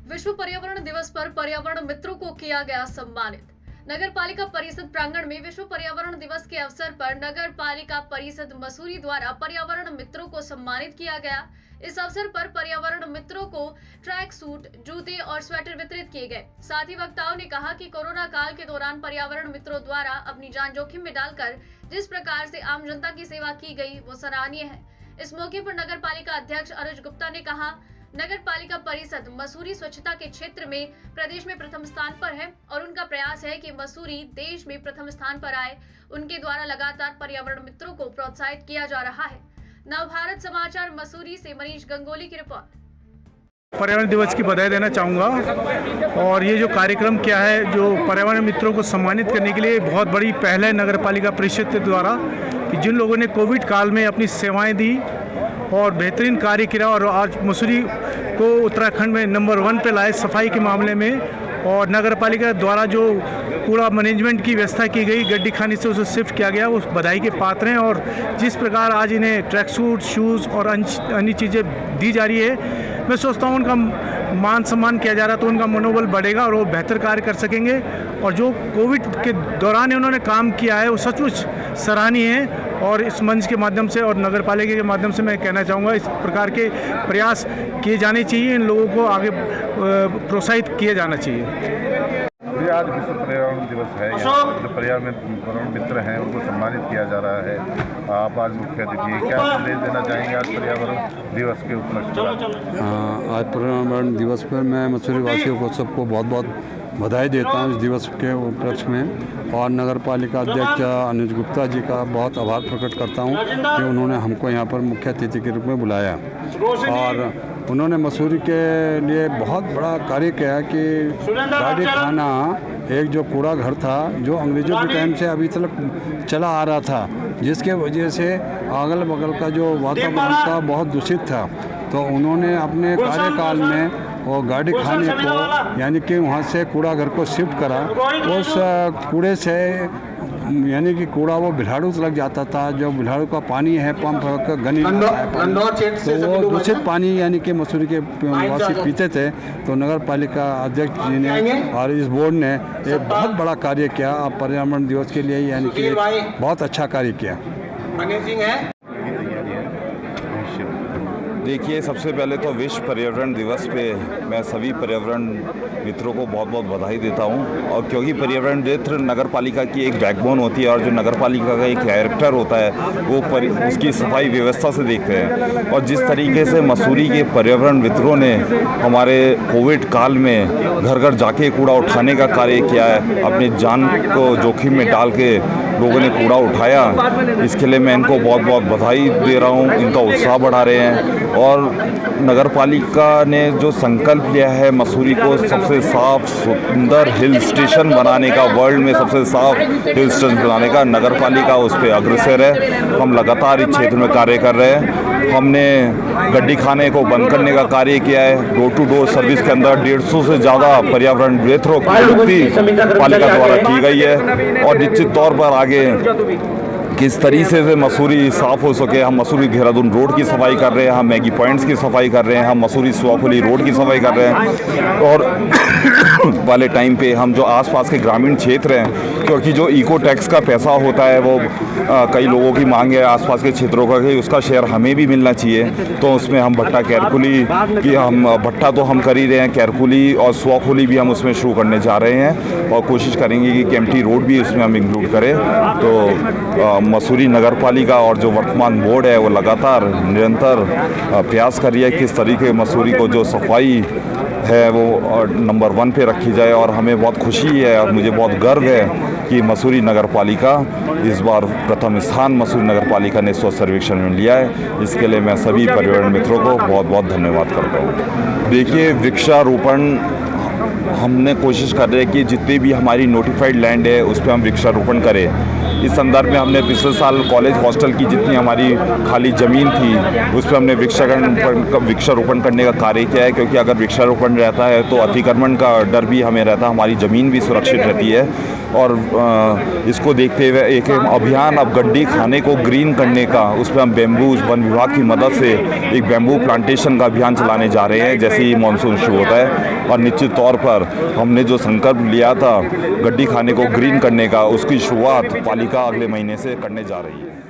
विश्व पर्यावरण दिवस पर पर्यावरण मित्रों को किया गया सम्मानित। नगर पालिका परिषद प्रांगण में विश्व पर्यावरण दिवस के अवसर पर नगर पालिका परिषद मसूरी द्वारा पर्यावरण मित्रों को सम्मानित किया गया। इस अवसर पर पर्यावरण मित्रों को ट्रैक सूट, जूते और स्वेटर वितरित किए गए। साथ ही वक्ताओं ने कहा कि कोरोना काल के दौरान पर्यावरण मित्रों द्वारा अपनी जान जोखिम में डालकर जिस प्रकार से आम जनता की सेवा की गई वो सराहनीय है। इस मौके पर नगर पालिका अध्यक्ष अनुज गुप्ता ने कहा, नगर पालिका परिषद मसूरी स्वच्छता के क्षेत्र में प्रदेश में प्रथम स्थान पर है और उनका प्रयास है कि मसूरी देश में प्रथम स्थान पर आए। उनके द्वारा लगातार पर्यावरण मित्रों को प्रोत्साहित किया जा रहा है। नवभारत समाचार मसूरी से मनीष गंगोली की रिपोर्ट। पर्यावरण दिवस की बधाई देना चाहूँगा और ये जो कार्यक्रम क्या है, जो पर्यावरण मित्रों को सम्मानित करने के लिए बहुत बड़ी पहल है नगर पालिका परिषद के द्वारा कि जिन लोगों ने कोविड काल में अपनी सेवाएं दी और बेहतरीन कार्य किया और आज मसूरी को उत्तराखंड में नंबर 1 पे लाए सफाई के मामले में। और नगर पालिका द्वारा जो कूड़ा मैनेजमेंट की व्यवस्था की गई, गड्डी खाने से उसे शिफ्ट किया गया, उस बधाई के पात्र हैं। और जिस प्रकार आज इन्हें ट्रैक सूट, शूज़ और अन्य चीज़ें दी जा रही है, मैं सोचता हूँ उनका मान सम्मान किया जा रहा है तो उनका मनोबल बढ़ेगा और वो बेहतर कार्य कर सकेंगे। और जो कोविड के दौरान उन्होंने काम किया है वो सचमुच सराहनीय है। और इस मंच के माध्यम से और नगर पालिका के माध्यम से मैं कहना चाहूँगा इस प्रकार के प्रयास किए जाने चाहिए, इन लोगों को आगे प्रोत्साहित किया जाना चाहिए। आज विश्व पर्यावरण दिवस है, जो पर्यावरण मित्र हैं उनको सम्मानित किया जा रहा है। आप आज मुख्य अतिथि, क्या संदेश देना चाहेंगे आज पर्यावरण दिवस के उपलक्ष्य में? आज पर्यावरण दिवस पर मैं मसूरी वासियों को सबको बहुत बहुत बधाई देता हूँ इस दिवस के उपलक्ष्य में। और नगर पालिका अध्यक्ष अनुज गुप्ता जी का बहुत आभार प्रकट करता हूँ कि उन्होंने हमको यहाँ पर मुख्य अतिथि के रूप में बुलाया और उन्होंने मसूरी के लिए बहुत बड़ा कार्य किया कि गाड़ी खाना एक जो कूड़ा घर था जो अंग्रेज़ों के टाइम से अभी तक चला आ रहा था, जिसके वजह से अगल बगल का जो वातावरण था बहुत दूषित था। तो उन्होंने अपने कार्यकाल में वो गाड़ी खाने को यानी कि वहाँ से कूड़ा घर को शिफ्ट करा। उस कूड़े से यानी कि कूड़ा वो बिल्हाड़ू लग जाता था, जो बिल्हाड़ू का पानी है पंप का गनी तो वो दूषित पानी यानी कि मसूरी के वासी पीते थे। तो नगर पालिका अध्यक्ष जी ने और इस बोर्ड ने एक बहुत बड़ा कार्य किया पर्यावरण दिवस के लिए, यानी कि बहुत अच्छा कार्य किया। देखिए, सबसे पहले तो विश्व पर्यावरण दिवस पे मैं सभी पर्यावरण मित्रों को बहुत बहुत बधाई देता हूं। और क्योंकि पर्यावरण मित्र नगर पालिका की एक बैकबोन होती है और जो नगर पालिका का एक कैरेक्टर होता है वो उसकी सफाई व्यवस्था से देखते हैं। और जिस तरीके से मसूरी के पर्यावरण मित्रों ने हमारे कोविड काल में घर घर जाके कूड़ा उठाने का कार्य किया है, अपनी जान को जोखिम में डाल के लोगों ने कूड़ा उठाया, इसके लिए मैं इनको बहुत बहुत बधाई दे रहा हूँ। इनका उत्साह बढ़ा रहे हैं। और नगर पालिका ने जो संकल्प लिया है मसूरी को सबसे साफ सुंदर हिल स्टेशन बनाने का, वर्ल्ड में सबसे साफ हिल स्टेशन बनाने का, नगर पालिका उस पर अग्रसर है। हम लगातार इस क्षेत्र में कार्य कर रहे हैं। हमने गड्डी खाने को बंद करने का कार्य किया है। डोर टू डोर सर्विस के अंदर 150 से ज़्यादा पर्यावरण मित्रों की नियुक्ति पालिका द्वारा की गई है। और निश्चित तौर पर आगे किस तरीके से मसूरी साफ़ हो सके, हम मसूरी देहरादून रोड की सफाई कर रहे हैं, हम मैगी पॉइंट्स की सफाई कर रहे हैं, हम मसूरी सुआफुली रोड की सफाई कर रहे हैं। और वाले टाइम पे हम जो आसपास के ग्रामीण क्षेत्र हैं, क्योंकि जो इको टैक्स का पैसा होता है वो कई लोगों की मांग है आसपास के क्षेत्रों का कि उसका शेयर हमें भी मिलना चाहिए। तो उसमें हम भट्टा कैरकुली की भट्टा तो हम कर ही रहे हैं, कैरकुली और सुआफुली भी हम उसमें शुरू करने जा रहे हैं और कोशिश करेंगे कि केम्प्टी रोड भी उसमें हम इंक्लूड करें। तो मसूरी नगर पालिका और जो वर्तमान बोर्ड है वो लगातार निरंतर प्रयास कर रही है किस तरीके मसूरी को जो सफाई है वो नंबर 1 पे रखी जाए। और हमें बहुत खुशी है और मुझे बहुत गर्व है कि मसूरी नगर पालिका इस बार प्रथम स्थान मसूरी नगर पालिका ने स्वच्छ सर्वेक्षण में लिया है। इसके लिए मैं सभी पर्यावरण मित्रों को बहुत बहुत धन्यवाद करता हूँ। देखिए, वृक्षारोपण हमने कोशिश कर रहे हैं कि जितने भी हमारी नोटिफाइड लैंड है उस पर हम वृक्षारोपण करें। इस संदर्भ में हमने पिछले साल कॉलेज हॉस्टल की जितनी हमारी खाली ज़मीन थी उस पर हमने वृक्षारोपण करने का कार्य किया है। क्योंकि अगर वृक्षारोपण रहता है तो अतिक्रमण का डर भी हमें रहता है, हमारी ज़मीन भी सुरक्षित रहती है। और इसको देखते हुए एक अभियान अब गड्डी खाने को ग्रीन करने का, उस पर हम बेम्बूज वन विभाग की मदद से एक बेम्बू प्लांटेशन का अभियान चलाने जा रहे हैं जैसे ही मानसून शुरू होता है। और निश्चित तौर पर हमने जो संकल्प लिया था गड्डी खाने को ग्रीन करने का, उसकी शुरुआत पालिका अगले महीने से करने जा रही है।